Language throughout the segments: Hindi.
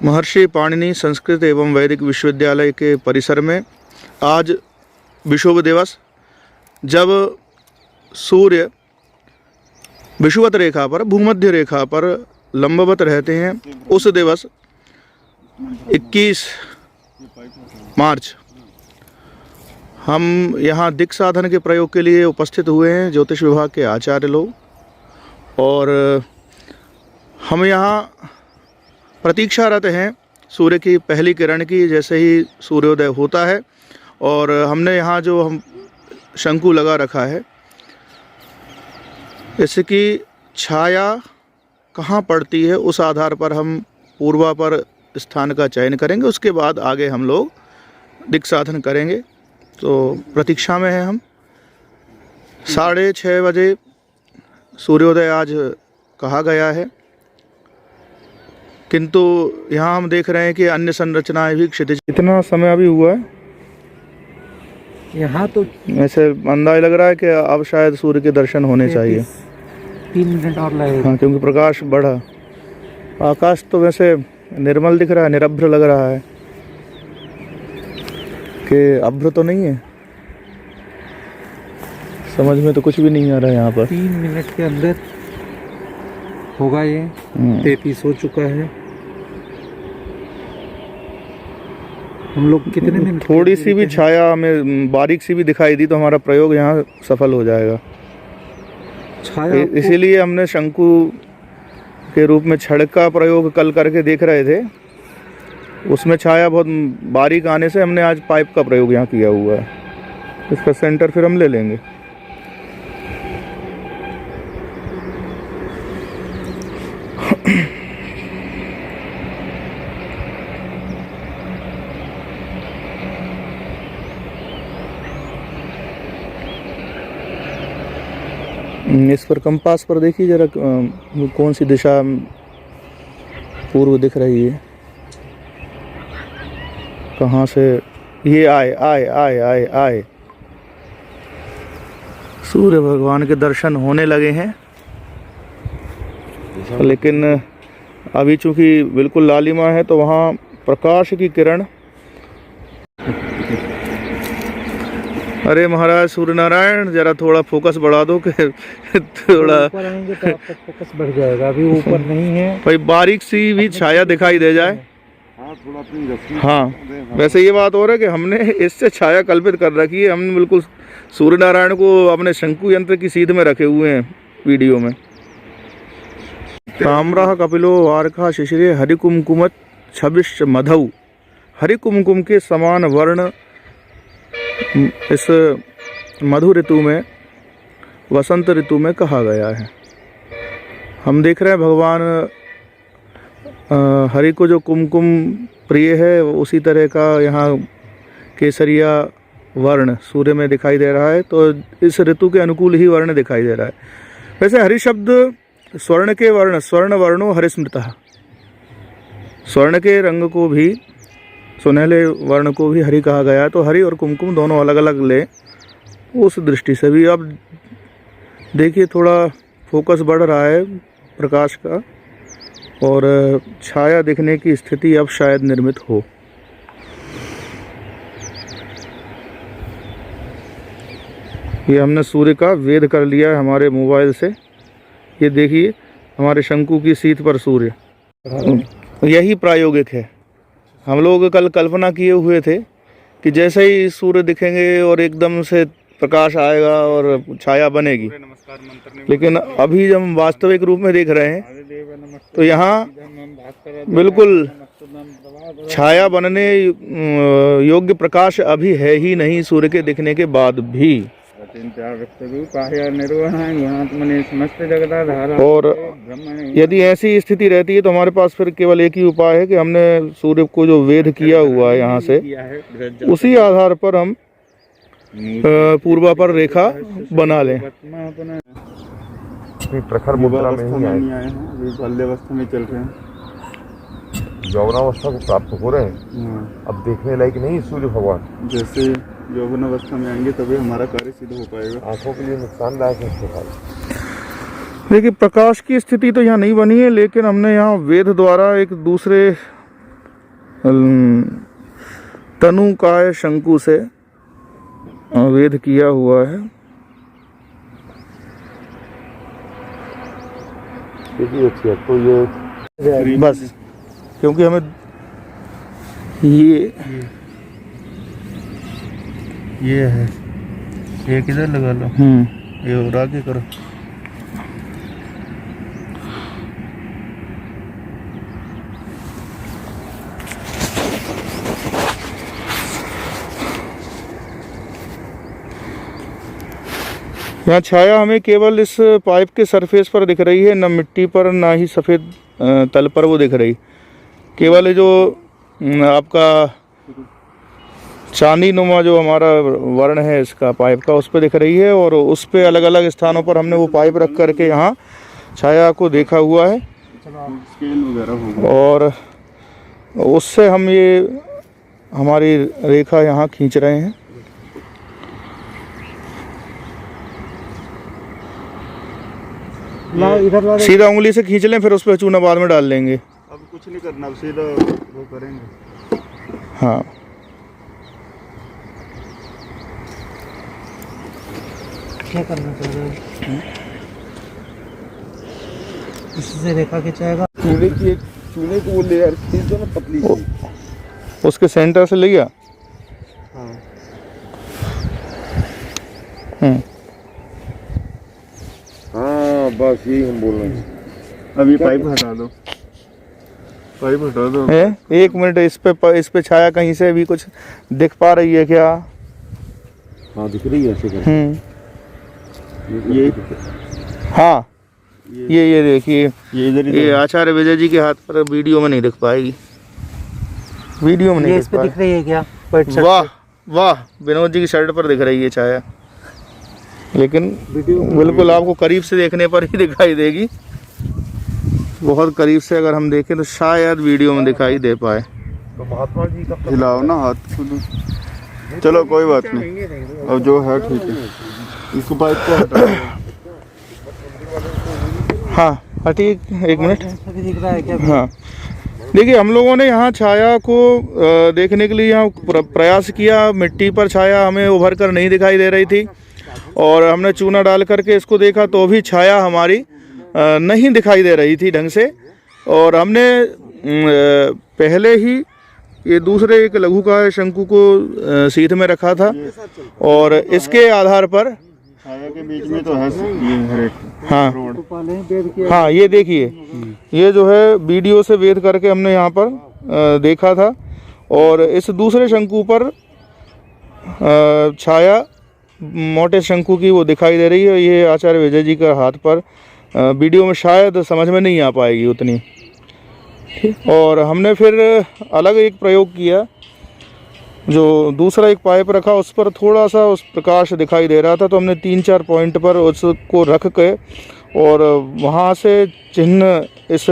महर्षि पाणिनि संस्कृत एवं वैदिक विश्वविद्यालय के परिसर में आज विषुव दिवस, जब सूर्य विषुवत रेखा पर, भूमध्य रेखा पर लंबवत रहते हैं, उस दिवस 21 मार्च हम यहाँ दिक् साधन के प्रयोग के लिए उपस्थित हुए हैं, ज्योतिष विभाग के आचार्य लोग। और हम यहाँ प्रतीक्षारत हैं सूर्य की पहली किरण की, जैसे ही सूर्योदय होता है। और हमने यहाँ जो हम शंकु लगा रखा है, इसकी छाया कहाँ पड़ती है उस आधार पर हम पूर्वापर स्थान का चयन करेंगे। उसके बाद आगे हम लोग दिक् साधन करेंगे। तो प्रतीक्षा में हैं हम। 6:30 बजे सूर्योदय आज कहा गया है, किंतु यहाँ हम देख रहे हैं कि अन्य संरचनाएं भी क्षितिज। कितना समय अभी हुआ है यहाँ? तो ऐसे अंदाज लग रहा है कि अब शायद सूर्य के दर्शन होने चाहिए। 3 मिनट और लगेगा। हाँ, क्योंकि प्रकाश बढ़ा। आकाश तो वैसे निर्मल दिख रहा है, निरभ्र लग रहा है कि अभ्र तो नहीं है। समझ में तो कुछ भी नहीं आ रहा है यहाँ पर। 3 मिनट के अंदर होगा ये। 33 हो चुका है। हम लोग कितने मिनट? थोड़ी सी भी छाया हमें बारीक सी भी दिखाई दी तो हमारा प्रयोग यहाँ सफल हो जाएगा। छाया इसीलिए हमने शंकु के रूप में छड़ का प्रयोग कल करके देख रहे थे। उसमें छाया बहुत बारीक आने से हमने आज पाइप का प्रयोग यहाँ किया हुआ है। इसका सेंटर फिर हम ले लेंगे। इस पर कंपास पर देखिए जरा कौन सी दिशा पूर्व दिख रही है, कहाँ से ये आए आए आए आए आए। सूर्य भगवान के दर्शन होने लगे हैं, लेकिन अभी चूंकि बिल्कुल लालिमा है तो वहाँ प्रकाश की किरण। अरे महाराज सूर्य नारायण, जरा थोड़ा फोकस बढ़ा दो कि थोड़ा ऊपर आएंगे तो आपका फोकस बढ़ जाएगा। अभी ऊपर नहीं है भाई, बारीक सी भी छाया दिखाई दे जाए। हाँ, वैसे ये बात हो रहा है कि हमने इससे छाया कल्पित कर रखी है। हमने बिल्कुल सूर्य नारायण को अपने शंकु यंत्र की सीध में रखे हुए हैं वीडियो में। ताम्रा कपिलो वार्का शिशिरे हरिकुमकुमत छबिश मधु। हरिकुमकुम के समान वर्ण इस मधु ऋतु में, वसंत ऋतु में कहा गया है। हम देख रहे हैं भगवान हरि को जो कुमकुम प्रिय है, उसी तरह का यहाँ केसरिया वर्ण सूर्य में दिखाई दे रहा है। तो इस ऋतु के अनुकूल ही वर्ण दिखाई दे रहा है। वैसे हरि शब्द स्वर्ण के वर्ण, स्वर्ण वर्णो हरिस्मृतः, स्वर्ण के रंग को भी, सुनहले वर्ण को भी हरि कहा गया है। तो हरि और कुमकुम दोनों अलग अलग ले, उस दृष्टि से भी। अब देखिए थोड़ा फोकस बढ़ रहा है प्रकाश का, और छाया दिखने की स्थिति अब शायद निर्मित हो। ये हमने सूर्य का वेध कर लिया है हमारे मोबाइल से। ये देखिए हमारे शंकु की सीध पर सूर्य। यही प्रायोगिक है। हम लोग कल कल्पना किए हुए थे कि जैसे ही सूर्य दिखेंगे और एकदम से प्रकाश आएगा और छाया बनेगी, लेकिन अभी जब हम वास्तविक रूप में देख रहे हैं तो यहाँ बिल्कुल छाया बनने योग्य प्रकाश अभी है ही नहीं सूर्य के दिखने के बाद भी। और यदि ऐसी स्थिति रहती है तो हमारे पास फिर केवल एक ही उपाय है कि हमने सूर्य को जो वेध किया हुआ है यहाँ से, उसी आधार पर हम पूर्वापर रेखा बना लें। प्रखर मुद्रा में ही आए हैं, बाल्यावस्था में चल रहे हैं, यौवनावस्था को प्राप्त हो रहे हैं। अब देखने लायक नहीं सूर्य भगवान। जैसे यौवन अवस्था में आएंगे तभी हमारा कार्य सिद्ध हो पाएगा। आंखों के लिए नुकसानदायक है इसके बाद। देखिए प्रकाश की स्थिति तो यहाँ नहीं बनी है, लेकिन हमने यहाँ वेद द्वारा एक दूसरे तनुकाय शंकु से वेद किया हुआ है। देखिए अच्छी है तो ये बस क्योंकि हमें ये है, एक इधर लगा लो, ये और आगे करो। यहाँ छाया हमें केवल इस पाइप के सरफेस पर दिख रही है, न मिट्टी पर ना ही सफ़ेद तल पर वो दिख रही। केवल जो आपका चांदी नुमा जो हमारा वर्ण है इसका पाइप का, उस पर दिख रही है। और उस पे अलग अलग स्थानों पर हमने वो पाइप रख करके यहाँ छाया को देखा हुआ है, स्केल वगैरह होगा, और उससे हम ये हमारी रेखा यहाँ खींच रहे हैं। सीधा उंगली से खींच लें, फिर उस पर चूना बाद में डाल लेंगे। अब कुछ नहीं करना, अब सीधा वो करेंगे। हाँ, क्या करना चाह रहे हो? इससे रेखा खिंचाएगा। चूने को वो लेयर खींच दो ना, पतली सी। उसके सेंटर से ले गया। हाँ बस यही हम बोल रहे हैं। अब ये पाइप हटा दो, पाइप हटा दो। एक मिनट, इस पे छाया कहीं से भी कुछ दिख पा रही है क्या? हाँ दिख रही है ऐसे करके। ये हाँ, ये देखिए, ये आचार्य विजय जी के हाथ पर वीडियो में नहीं दिख पाएगी, वीडियो में नहीं इस पे दिख रही है क्या? वाह वाह, विनोद जी की शर्ट पर दिख रही है छाया, लेकिन बिल्कुल आपको करीब से देखने पर ही दिखाई देगी। बहुत करीब से अगर हम देखें तो शायद वीडियो में दिखाई दे पाए। तो महात्मा जी का हिलाओ ना हाथ खुद। चलो कोई बात नहीं, अब जो है ठीक है। इसको पाइप को हटा। हाँ हटी, एक मिनट। दिख रहा है क्या? हाँ देखिए, हम लोगों ने यहाँ छाया को देखने के लिए यहाँ प्रयास किया। मिट्टी पर छाया हमें उभर कर नहीं दिखाई दे रही थी, और हमने चूना डाल करके इसको देखा तो भी छाया हमारी नहीं दिखाई दे रही थी ढंग से। और हमने पहले ही ये दूसरे एक लघुकाय शंकु को सीध में रखा था, और इसके आधार पर छाया के बीच में तो है ये हरे। हाँ हाँ, ये देखिए, ये जो है वीडियो से वेद करके हमने यहाँ पर देखा था, और इस दूसरे शंकु पर छाया मोटे शंकु की वो दिखाई दे रही है। ये आचार्य विजय जी का हाथ पर वीडियो में शायद समझ में नहीं आ पाएगी उतनी। ठीक, और हमने फिर अलग एक प्रयोग किया, जो दूसरा एक पाइप रखा, उस पर थोड़ा सा उस प्रकाश दिखाई दे रहा था, तो हमने 3-4 पॉइंट पर उसको रख के और वहाँ से चिन्ह इस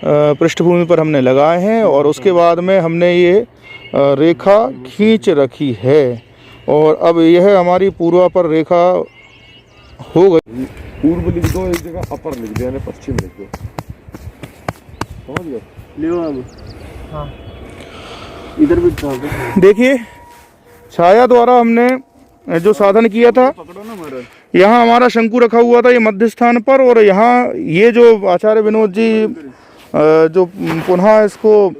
पृष्ठभूमि पर हमने लगाए हैं, और उसके बाद में हमने ये रेखा खींच रखी है। और अब यह हमारी पूर्वा पर रेखा हो गई। पूर्व लिख दो, एक जगह अपर लिख दो, यानी पश्चिम लिख दो, समझ गए? लियो अब। हाँ, इधर भी डाल दो। देखिए, छाया द्वारा हमने जो साधन किया था, यहाँ हमारा शंकु रखा हुआ था ये मध्य स्थान पर, और यहाँ ये जो आचार्य विनोद जी जो पुनः इसको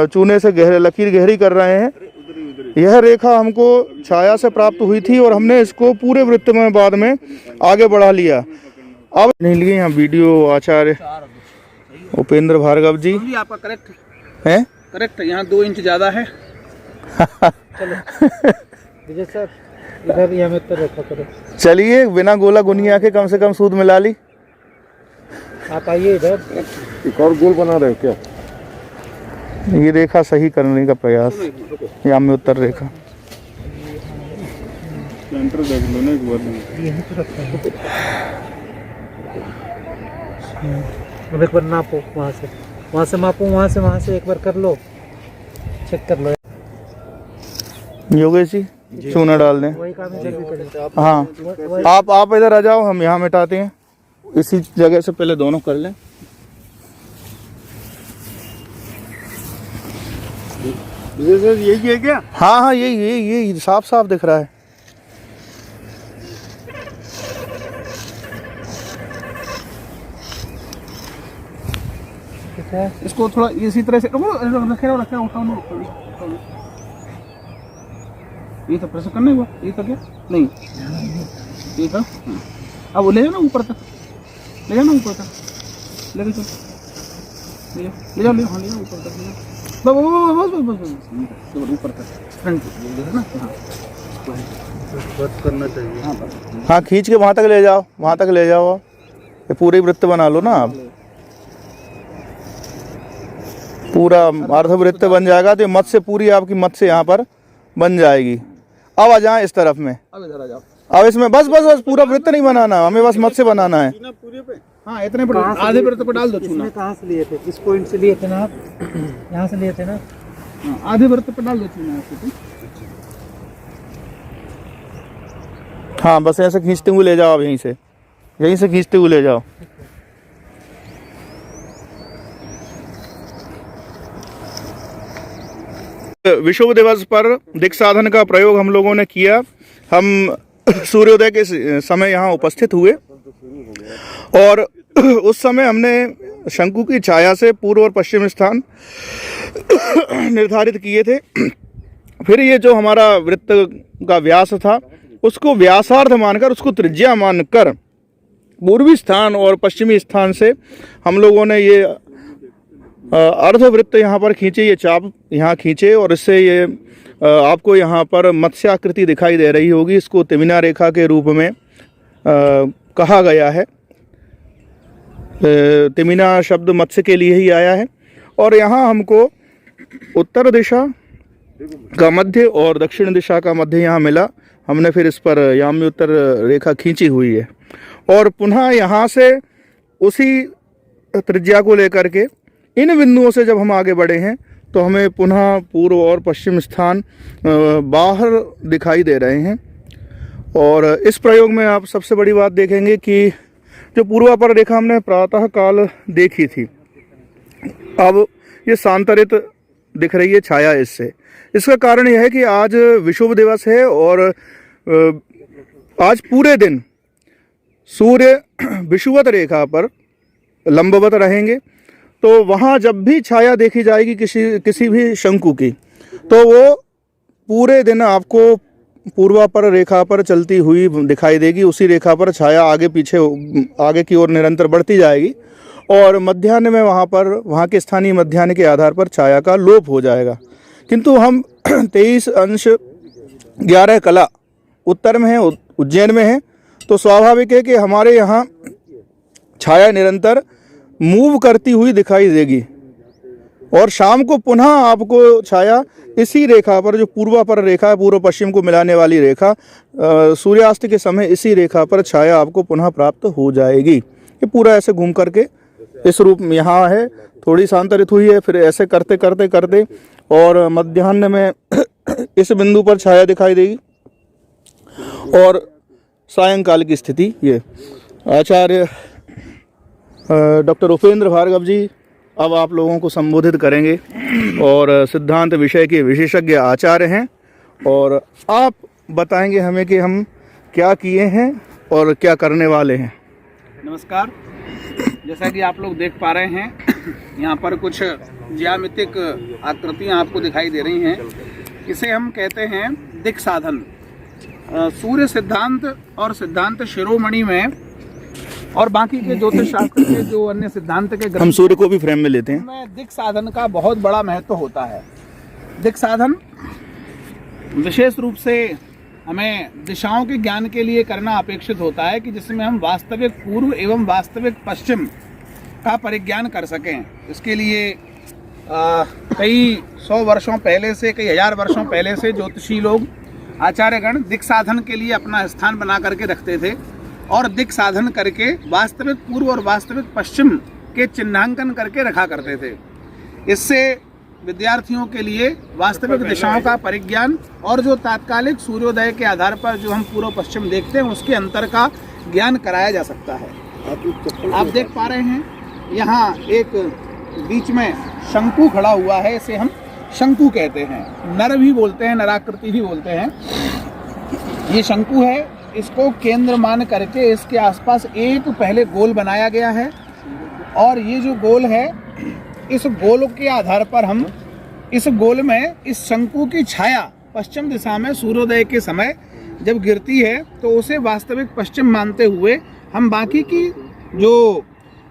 चूने से लकीर गहरी कर रहे हैं, यह रेखा हमको छाया से प्राप्त हुई थी, और हमने इसको पूरे वृत्त में बाद में आगे बढ़ा लिया। अब नहीं लिए यहाँ वीडियो आचार्य उपेंद्र भार्गव जी। आपका करेक्ट है, करेक्ट है, यहाँ 2 इंच ज़्यादा है। चलो विजय सर, इधर यहाँ में उत्तर रखा करो। चलिए, बिना गोला गुनिया के कम से कम सूद मिला ली। आप आइए इधर। एक और गोल बना रहे हो क्या? ये रेखा सही करने का प्रयास, यहाँ में उत्तर रेखा। सेंटर देख लो ना एक बार। यहीं पे रखा है। अब एक बार नापो, वहाँ से मापो, वहाँ से एक बार कर लो, चेक कर लो। योगेश जी चूना डाल दें। वही काम है, जल्दी करें। हाँ, आप इधर आ जाओ, हम यहाँ मिटाते हैं। इसी जगह से पहले दोनों कर लें। विजय सर यही है क्या? हाँ हाँ, यही साफ साफ दिख रहा है। इसको थोड़ा इसी तरह से रखे उठाओ। ये तो प्रेस करना हुआ, ये तो क्या नहीं, ये तो अब वो ले जाना ऊपर तक, ले जाना ऊपर तक, ले चल, ले जाओ हाँ ले जाओ ऊपर तक, ले जाओ बस ऊपर तक फ्रंट ना। हाँ बस करना चाहिए। हाँ बस, हाँ खींच के वहाँ तक ले जाओ, वहाँ तक ले जाओ। ये पूरी वृत्त बना लो ना आप, पूरा अर्धवृत्त बन जाएगा तो मत्स्य पूरी आपकी मत्स्य यहाँ पर बन जाएगी। अब आ जाए इस तरफ में, अब इधर आ जाओ। अब इसमें बस पूरा वृत्त नहीं बनाना, हमें बस मत्स्य बनाना है। पूरे पे हाँ इतने पर आधे वृत्त पे डाल दो चूना। कहाँ से लिए थे? इस पॉइंट से लिए थे ना आप? यहाँ से लिए थे ना? आधे वृत्त पे डाल दो चूना। हाँ बस ऐसे खींचते हुए ले जाओ, अब यहीं से खींचते हुए ले जाओ। विश्व दिवस पर दिक् साधन का प्रयोग हम लोगों ने किया। हम सूर्योदय के समय यहाँ उपस्थित हुए और उस समय हमने शंकु की छाया से पूर्व और पश्चिम स्थान निर्धारित किए थे। फिर ये जो हमारा वृत्त का व्यास था उसको व्यासार्ध मानकर, उसको त्रिज्या मानकर पूर्वी स्थान और पश्चिमी स्थान से हम लोगों ने ये अर्धवृत्त यहाँ पर खींचे, ये चाप यहाँ खींचे और इससे ये आपको यहाँ पर मत्स्याकृति दिखाई दे रही होगी। इसको तिमिना रेखा के रूप में कहा गया है। तिमिना शब्द मत्स्य के लिए ही आया है। और यहाँ हमको उत्तर दिशा का मध्य और दक्षिण दिशा का मध्य यहाँ मिला। हमने फिर इस पर याम्य उत्तर रेखा खींची हुई है और पुनः यहाँ से उसी त्रिज्या को लेकर के इन बिंदुओं से जब हम आगे बढ़े हैं तो हमें पुनः पूर्व और पश्चिम स्थान बाहर दिखाई दे रहे हैं। और इस प्रयोग में आप सबसे बड़ी बात देखेंगे कि जो पूर्वापर रेखा हमने प्रातः काल देखी थी, अब ये सांतरित दिख रही है छाया इससे। इसका कारण यह है कि आज विश्व दिवस है और आज पूरे दिन सूर्य विषुवत रेखा पर लंबवत रहेंगे। तो वहाँ जब भी छाया देखी जाएगी किसी भी शंकु की, तो वो पूरे दिन आपको पूर्वापर रेखा पर चलती हुई दिखाई देगी। उसी रेखा पर छाया आगे पीछे आगे की ओर निरंतर बढ़ती जाएगी और मध्याह्न में वहाँ के स्थानीय मध्याह्न के आधार पर छाया का लोप हो जाएगा। किंतु हम 23 अंश 11 कला उत्तर में है, उज्जैन में है, तो स्वाभाविक है कि हमारे यहाँ छाया निरंतर मूव करती हुई दिखाई देगी और शाम को पुनः आपको छाया इसी रेखा पर, जो पूर्वापर रेखा है, पूर्व पश्चिम को मिलाने वाली रेखा, सूर्यास्त के समय इसी रेखा पर छाया आपको पुनः प्राप्त हो जाएगी। ये पूरा ऐसे घूम करके इस रूप में यहाँ है, थोड़ी सांतरित हुई है, फिर ऐसे करते करते करते और मध्याह्न में इस बिंदु पर छाया दिखाई देगी और सायंकाल की स्थिति ये। आचार्य डॉक्टर उपेंद्र भार्गव जी अब आप लोगों को संबोधित करेंगे और सिद्धांत विषय के विशेषज्ञ आचार्य हैं और आप बताएंगे हमें कि हम क्या किए हैं और क्या करने वाले हैं। नमस्कार। जैसा कि आप लोग देख पा रहे हैं, यहाँ पर कुछ ज्यामितिक आकृतियाँ आपको दिखाई दे रही हैं। इसे हम कहते हैं दिक् साधन। सूर्य सिद्धांत और सिद्धांत शिरोमणि में और बाकी के ज्योतिष शास्त्र के जो अन्य सिद्धांत के हम सूर्य को भी फ्रेम में लेते हैं, में दिक् साधन का बहुत बड़ा महत्व होता है। दिक् साधन विशेष रूप से हमें दिशाओं के ज्ञान के लिए करना अपेक्षित होता है कि जिसमें हम वास्तविक पूर्व एवं वास्तविक पश्चिम का परिज्ञान कर सकें। इसके लिए कई 100 वर्षों पहले से, कई हजार वर्षों पहले से ज्योतिषी लोग, आचार्यगण दिक् साधन के लिए अपना स्थान बना करके रखते थे और दिक् साधन करके वास्तविक पूर्व और वास्तविक पश्चिम के चिन्हांकन करके रखा करते थे। इससे विद्यार्थियों के लिए वास्तविक दिशाओं का परिज्ञान और जो तात्कालिक सूर्योदय के आधार पर जो हम पूर्व पश्चिम देखते हैं उसके अंतर का ज्ञान कराया जा सकता है। आप देख पा रहे हैं यहाँ एक बीच में शंकु खड़ा हुआ है, इसे हम शंकु कहते हैं, नर भी बोलते हैं, नराकृति भी बोलते हैं। ये शंकु है, इसको केंद्र मान करके इसके आसपास एक पहले गोल बनाया गया है, और ये जो गोल है, इस गोल के आधार पर हम इस गोल में इस शंकु की छाया पश्चिम दिशा में सूर्योदय के समय जब गिरती है तो उसे वास्तविक पश्चिम मानते हुए हम बाकी की जो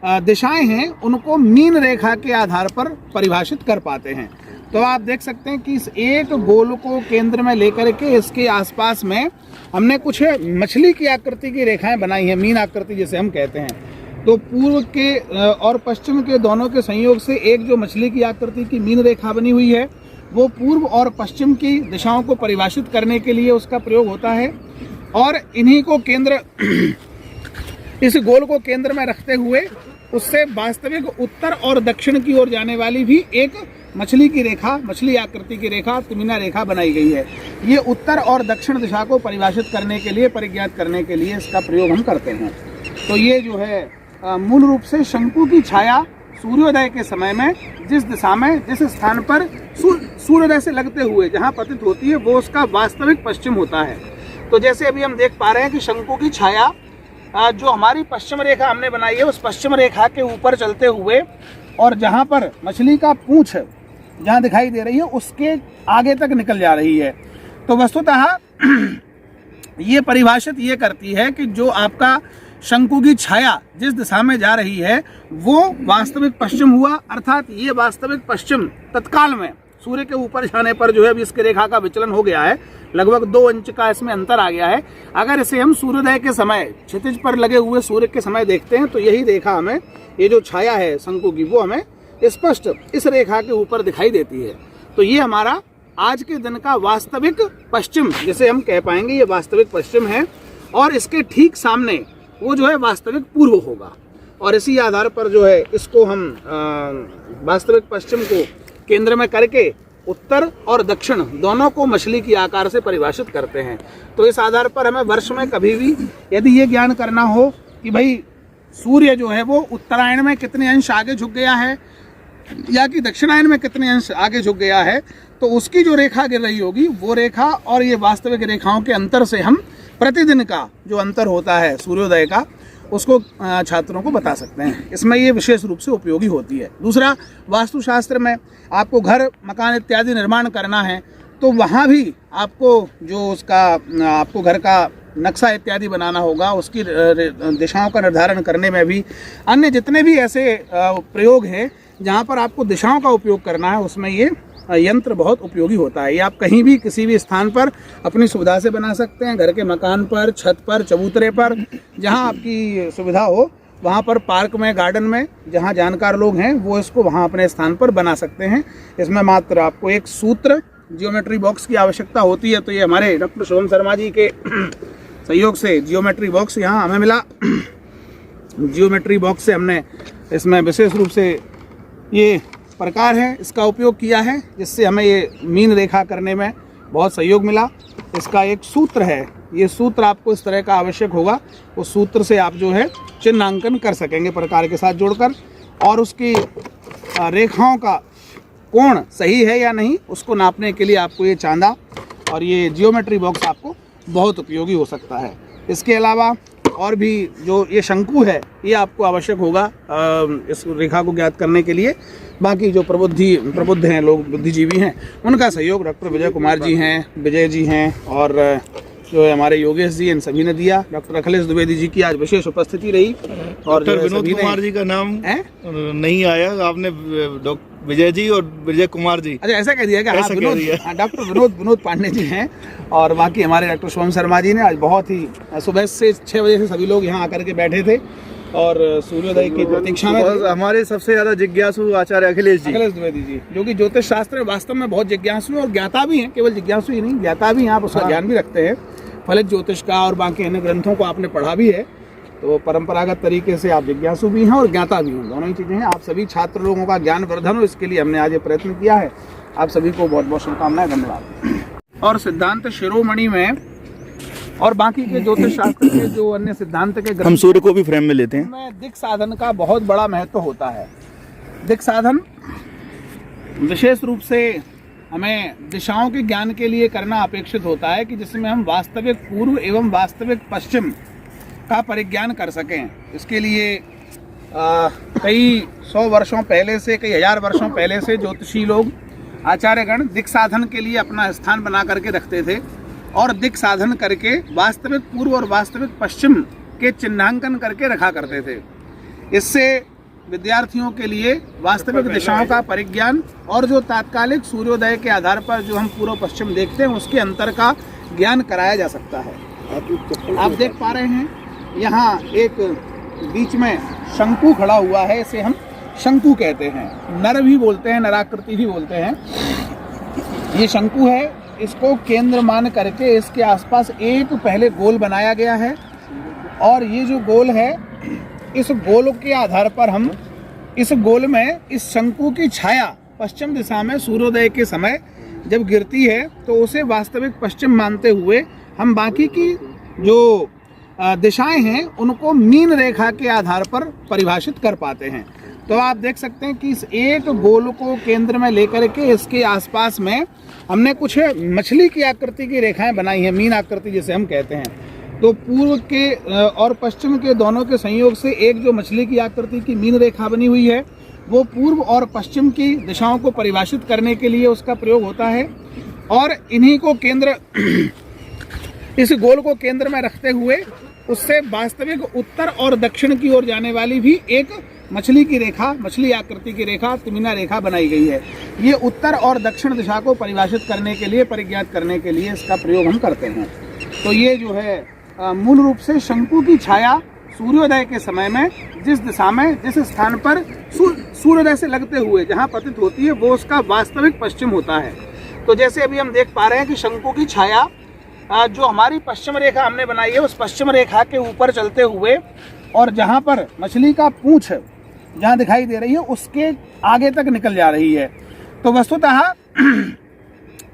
दिशाएं हैं उनको मीन रेखा के आधार पर परिभाषित कर पाते हैं। तो आप देख सकते हैं कि इस एक गोल को केंद्र में लेकर के इसके आसपास में हमने कुछ मछली की आकृति की रेखाएं बनाई हैं, मीन आकृति जिसे हम कहते हैं। तो पूर्व के और पश्चिम के दोनों के संयोग से एक जो मछली की आकृति की मीन रेखा बनी हुई है वो पूर्व और पश्चिम की दिशाओं को परिभाषित करने के लिए उसका प्रयोग होता है, और इन्हीं को केंद्र इस गोल को केंद्र में रखते हुए उससे वास्तविक उत्तर और दक्षिण की ओर जाने वाली भी एक मछली की रेखा, मछली आकृति की रेखा, तिमिना रेखा बनाई गई है। ये उत्तर और दक्षिण दिशा को परिभाषित करने के लिए, परिज्ञात करने के लिए इसका प्रयोग हम करते हैं। तो ये जो है मूल रूप से शंकु की छाया सूर्योदय के समय में जिस दिशा में, जिस स्थान पर सूर्योदय से लगते हुए जहाँ पतित होती है वो उसका वास्तविक पश्चिम होता है। तो जैसे अभी हम देख पा रहे हैं कि शंकु की छाया जो हमारी पश्चिम रेखा हमने बनाई है उस पश्चिम रेखा के ऊपर चलते हुए और जहाँ पर मछली का पूंछ जहाँ दिखाई दे रही है उसके आगे तक निकल जा रही है। तो वस्तुतः ये परिभाषित ये करती है कि जो आपका शंकु की छाया जिस दिशा में जा रही है वो वास्तविक पश्चिम हुआ, अर्थात ये वास्तविक पश्चिम तत्काल में सूर्य के ऊपर जाने पर जो है अभी इसके रेखा का विचलन हो गया है, लगभग 2 इंच का इसमें अंतर आ गया है। अगर इसे हम सूर्योदय के समय क्षितिज पर लगे हुए सूर्य के समय देखते हैं तो यही रेखा हमें, ये जो छाया है शंकु की, वो हमें स्पष्ट इस रेखा के ऊपर दिखाई देती है। तो ये हमारा आज के दिन का वास्तविक पश्चिम जिसे हम कह पाएंगे, ये वास्तविक पश्चिम है, और इसके ठीक सामने वो जो है वास्तविक पूर्व होगा। और इसी आधार पर जो है इसको हम वास्तविक पश्चिम को केंद्र में करके उत्तर और दक्षिण दोनों को मछली की आकार से परिभाषित करते हैं। तो इस आधार पर हमें वर्ष में कभी भी यदि ये ज्ञान करना हो कि भाई सूर्य जो है वो उत्तरायण में कितने अंश आगे झुक गया है या कि दक्षिणायन में कितने अंश आगे झुक गया है, तो उसकी जो रेखा गिर रही होगी वो रेखा और ये वास्तविक रेखाओं के अंतर से हम प्रतिदिन का जो अंतर होता है सूर्योदय का उसको छात्रों को बता सकते हैं। इसमें ये विशेष रूप से उपयोगी होती है। दूसरा, वास्तुशास्त्र में आपको घर मकान इत्यादि निर्माण करना है तो वहाँ भी आपको जो उसका आपको घर का नक्शा इत्यादि बनाना होगा, उसकी दिशाओं का निर्धारण करने में भी अन्य जितने भी ऐसे प्रयोग हैं जहाँ पर आपको दिशाओं का उपयोग करना है उसमें ये यंत्र बहुत उपयोगी होता है। ये आप कहीं भी किसी भी स्थान पर अपनी सुविधा से बना सकते हैं, घर के मकान पर, छत पर, चबूतरे पर, जहाँ आपकी सुविधा हो वहाँ पर, पार्क में, गार्डन में, जहाँ जानकार लोग हैं वो इसको वहाँ अपने स्थान पर बना सकते हैं। इसमें मात्र आपको एक सूत्र, जियोमेट्री बॉक्स की आवश्यकता होती है। तो ये हमारे डॉक्टर शुभम शर्मा जी के सहयोग से जियोमेट्री बॉक्स यहाँ हमें मिला। जियोमेट्री बॉक्स से हमने इसमें विशेष रूप से ये प्रकार है इसका उपयोग किया है जिससे हमें ये मीन रेखा करने में बहुत सहयोग मिला। इसका एक सूत्र है, ये सूत्र आपको इस तरह का आवश्यक होगा, उस सूत्र से आप जो है चिन्हांकन कर सकेंगे प्रकार के साथ जोड़कर, और उसकी रेखाओं का कोण सही है या नहीं उसको नापने के लिए आपको ये चांदा और ये जियोमेट्री बॉक्स आपको बहुत उपयोगी हो सकता है। इसके अलावा और भी जो ये शंकु है ये आपको आवश्यक होगा इस रेखा को ज्ञात करने के लिए। बाकी जो प्रबुद्ध हैं लोग, बुद्धिजीवी हैं, उनका सहयोग डॉक्टर विजय कुमार जी हैं, विजय जी हैं, और जो है हमारे योगेश जी, इन सभी ने दिया। डॉक्टर अखिलेश द्विवेदी जी की आज विशेष उपस्थिति रही। और डॉक्टर विनोद कुमार जी का नाम नहीं आया, आपने विजय जी और विजय कुमार जी, अच्छा ऐसा कह दिया कि हाँ, विनोद, डॉक्टर विनोद पांडे जी हैं, और बाकी हमारे डॉक्टर शुभम शर्मा जी ने आज बहुत ही सुबह से 6 बजे से सभी लोग यहाँ आकर के बैठे थे और सूर्योदय की प्रतीक्षा में। हमारे सबसे ज्यादा जिज्ञासु आचार्य अखिलेश द्विवेदी जी, जो कि ज्योतिष शास्त्र में वास्तव में बहुत जिज्ञासु और ज्ञाता भी हैं, केवल जिज्ञासु ही नहीं, ज्ञाता भी हैं, आप उसका ज्ञान भी रखते हैं, फलित ज्योतिष का और बाकी अन्य ग्रंथों को आपने पढ़ा भी है, तो परंपरागत तरीके से आप जिज्ञासु भी हैं और ज्ञाता भी हैं, दोनों ही चीज़ें हैं। आप सभी छात्र लोगों का ज्ञान वर्धन हो, इसके लिए हमने आज ये प्रयत्न किया है। आप सभी को बहुत बहुत शुभकामनाएं, धन्यवाद। और सिद्धांत शिरोमणि में और बाकी के ज्योतिष शास्त्र के जो अन्य सिद्धांत के हम सूर्य को भी फ्रेम में लेते हैं, में दिक् साधन का बहुत बड़ा महत्व होता है। दिक् साधन विशेष रूप से हमें दिशाओं के ज्ञान के लिए करना अपेक्षित होता है कि जिसमें हम वास्तविक पूर्व एवं वास्तविक पश्चिम का परिज्ञान कर सकें। इसके लिए कई 100 वर्षों पहले से, कई हजार वर्षों पहले से ज्योतिषी लोग, आचार्यगण दिक् साधन के लिए अपना स्थान बना करके रखते थे और दिक् साधन करके वास्तविक पूर्व और वास्तविक पश्चिम के चिन्हांकन करके रखा करते थे। इससे विद्यार्थियों के लिए वास्तविक दिशाओं का परिज्ञान और जो तात्कालिक सूर्योदय के आधार पर जो हम पूर्व पश्चिम देखते हैं उसके अंतर का ज्ञान कराया जा सकता है। आप देख पा रहे हैं यहाँ एक बीच में शंकु खड़ा हुआ है, इसे हम शंकु कहते हैं, नर भी बोलते हैं, नराकृति भी बोलते हैं। ये शंकु है, इसको केंद्र मान करके इसके आसपास एक पहले गोल बनाया गया है और ये जो गोल है, इस गोल के आधार पर हम इस गोल में इस शंकु की छाया पश्चिम दिशा में सूर्योदय के समय जब गिरती है तो उसे वास्तविक पश्चिम मानते हुए हम बाकी की जो दिशाएं हैं उनको मीन रेखा के आधार पर परिभाषित कर पाते हैं। तो आप देख सकते हैं कि इस एक गोल को केंद्र में लेकर के इसके आसपास में हमने कुछ मछली की आकृति की रेखाएं बनाई हैं, मीन आकृति जिसे हम कहते हैं। तो पूर्व के और पश्चिम के दोनों के संयोग से एक जो मछली की आकृति की मीन रेखा बनी हुई है वो पूर्व और पश्चिम की दिशाओं को परिभाषित करने के लिए उसका प्रयोग होता है। और इन्हीं को केंद्र इस गोल को केंद्र में रखते हुए उससे वास्तविक उत्तर और दक्षिण की ओर जाने वाली भी एक मछली की रेखा, मछली आकृति की रेखा, तिमिना रेखा बनाई गई है। ये उत्तर और दक्षिण दिशा को परिभाषित करने के लिए, परिज्ञात करने के लिए इसका प्रयोग हम करते हैं। तो ये जो है मूल रूप से शंकु की छाया सूर्योदय के समय में जिस दिशा में, जिस स्थान पर सूर्योदय से लगते हुए जहाँ पतित होती है वो उसका वास्तविक पश्चिम होता है। तो जैसे अभी हम देख पा रहे हैं कि शंकु की छाया जो हमारी पश्चिम रेखा हमने बनाई है उस पश्चिम रेखा के ऊपर चलते हुए और जहाँ पर मछली का पूंछ जहाँ दिखाई दे रही है उसके आगे तक निकल जा रही है। तो वस्तुतः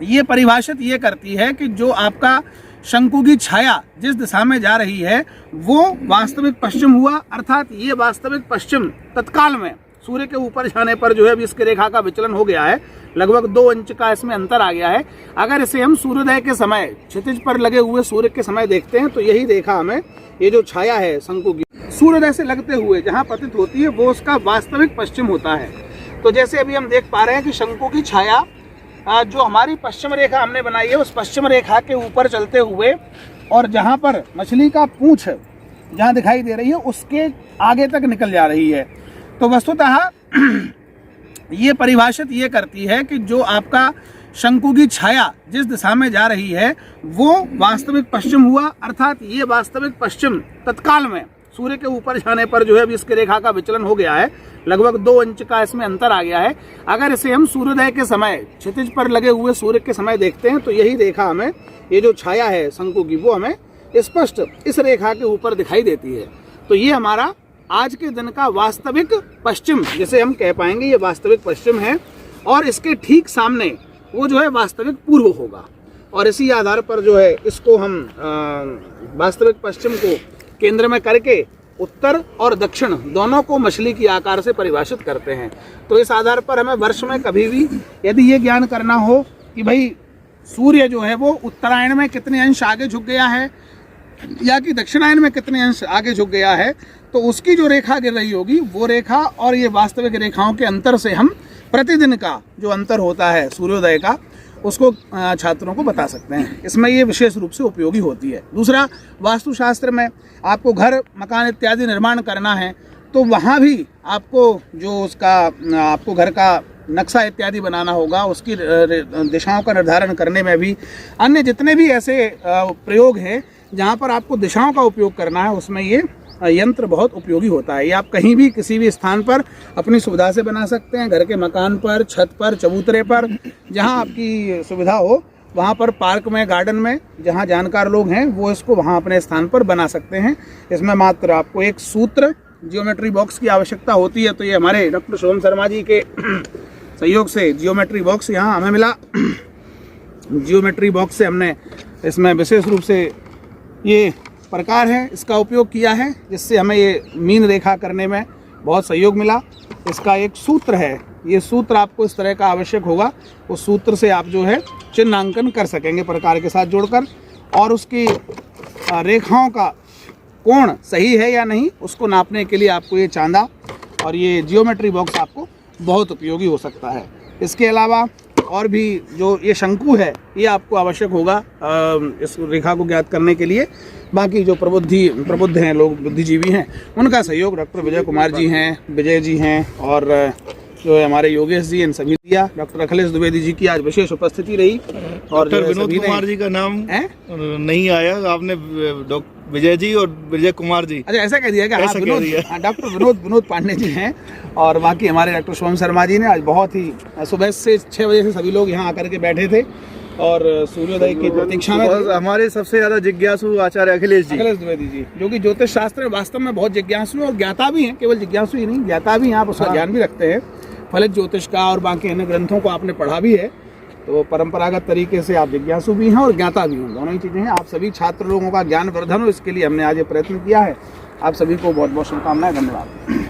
ये परिभाषित ये करती है कि जो आपका शंकु की छाया जिस दिशा में जा रही है वो वास्तविक पश्चिम हुआ, अर्थात ये वास्तविक पश्चिम तत्काल में सूर्य के ऊपर जाने पर जो है अभी इसकी रेखा का विचलन हो गया है, लगभग 2 इंच का इसमें अंतर आ गया है। अगर इसे हम सूर्योदय के समय क्षितिज पर लगे हुए सूर्य के समय देखते हैं तो यही रेखा हमें, ये जो छाया है शंकु की सूर्योदय से लगते हुए जहाँ पतित होती है वो उसका वास्तविक पश्चिम होता है। तो जैसे अभी हम देख पा रहे हैं कि शंकु की छाया जो हमारी पश्चिम रेखा हमने बनाई है उस पश्चिम रेखा के ऊपर चलते हुए और जहाँ पर मछली का पूंछ जहाँ दिखाई दे रही है उसके आगे तक निकल जा रही है। तो वस्तुतः ये परिभाषित ये करती है कि जो आपका शंकु की छाया जिस दिशा में जा रही है वो वास्तविक पश्चिम हुआ, अर्थात ये वास्तविक पश्चिम तत्काल में सूर्य के ऊपर जाने पर जो है अभी इसकी रेखा का विचलन हो गया है, लगभग 2 इंच का इसमें अंतर आ गया है। अगर इसे हम सूर्योदय के समय क्षितिज पर लगे हुए सूर्य के समय देखते हैं तो यही रेखा हमें, ये जो छाया है शंकु की वो हमें स्पष्ट इस रेखा के ऊपर दिखाई देती है। तो ये हमारा आज के दिन का वास्तविक पश्चिम जिसे हम कह पाएंगे, ये वास्तविक पश्चिम है और इसके ठीक सामने वो जो है वास्तविक पूर्व होगा। और इसी आधार पर जो है इसको हम वास्तविक पश्चिम को केंद्र में करके उत्तर और दक्षिण दोनों को मछली की आकार से परिभाषित करते हैं। तो इस आधार पर हमें वर्ष में कभी भी यदि ये ज्ञान करना हो कि भाई सूर्य जो है वो उत्तरायण में कितने अंश आगे झुक गया है या कि दक्षिणायन में कितने अंश आगे झुक गया है, तो उसकी जो रेखा गिर रही होगी वो रेखा और ये वास्तविक रेखाओं के अंतर से हम प्रतिदिन का जो अंतर होता है सूर्योदय का उसको छात्रों को बता सकते हैं। इसमें ये विशेष रूप से उपयोगी होती है। दूसरा, वास्तुशास्त्र में आपको घर मकान इत्यादि निर्माण करना है तो वहाँ भी आपको जो उसका आपको घर का नक्शा इत्यादि बनाना होगा, उसकी दिशाओं का निर्धारण करने में भी, अन्य जितने भी ऐसे प्रयोग हैं जहाँ पर आपको दिशाओं का उपयोग करना है उसमें ये यंत्र बहुत उपयोगी होता है। ये आप कहीं भी किसी भी स्थान पर अपनी सुविधा से बना सकते हैं, घर के मकान पर, छत पर, चबूतरे पर, जहाँ आपकी सुविधा हो वहाँ पर, पार्क में, गार्डन में, जहाँ जानकार लोग हैं वो इसको वहाँ अपने स्थान पर बना सकते हैं। इसमें मात्र आपको एक सूत्र, जियोमेट्री बॉक्स की आवश्यकता होती है। तो ये हमारे डॉक्टर सोम शर्मा जी के सहयोग से जियोमेट्री बॉक्स यहाँ हमें मिला। जियोमेट्री बॉक्स से हमने इसमें विशेष रूप से ये प्रकार है इसका उपयोग किया है जिससे हमें ये मीन रेखा करने में बहुत सहयोग मिला। इसका एक सूत्र है ये सूत्र आपको इस तरह का आवश्यक होगा। उस सूत्र से आप जो है चिन्हांकन कर सकेंगे प्रकार के साथ जोड़कर, और उसकी रेखाओं का कोण सही है या नहीं उसको नापने के लिए आपको ये चांदा और ये जियोमेट्री बॉक्स आपको बहुत उपयोगी हो सकता है। इसके अलावा और भी जो ये शंकु है ये आपको आवश्यक होगा इस रेखा को ज्ञात करने के लिए। बाकी जो प्रबुद्ध हैं लोग, बुद्धिजीवी हैं, उनका सहयोग डॉक्टर विजय कुमार जी हैं, विजय जी हैं, और जो है हमारे योगेश जी, इन सभी दिया। डॉक्टर अखिलेश द्विवेदी जी की आज विशेष उपस्थिति रही। और डॉक्टर विनोद कुमार जी का नाम नहीं आया, आपने विजय जी और विजय कुमार जी, अच्छा ऐसा कह दिया कि ऐसा कह दिया। डॉक्टर विनोद पांडे जी हैं, और बाकी हमारे डॉक्टर सोम शर्मा जी ने आज बहुत ही सुबह से 6 बजे से सभी लोग यहाँ आकर के बैठे थे और सूर्योदय की प्रतीक्षा में। हमारे सबसे ज्यादा जिज्ञासु आचार्य अखिलेश द्विवेदी जी, जो कि ज्योतिष शास्त्र में वास्तव में बहुत जिज्ञासु और ज्ञाता भी हैं, केवल जिज्ञासु ही नहीं ज्ञाता भी हैं, आप उसका ज्ञान भी रखते हैं, फलित ज्योतिष का और बाकी अन्य ग्रंथों को आपने पढ़ा भी है, तो परंपरागत तरीके से आप जिज्ञासु भी हैं और ज्ञाता भी हैं, दोनों ही चीज़ें हैं। आप सभी छात्र लोगों का ज्ञान वर्धन हो, इसके लिए हमने आज ये प्रयत्न किया है। आप सभी को बहुत बहुत शुभकामनाएं, धन्यवाद।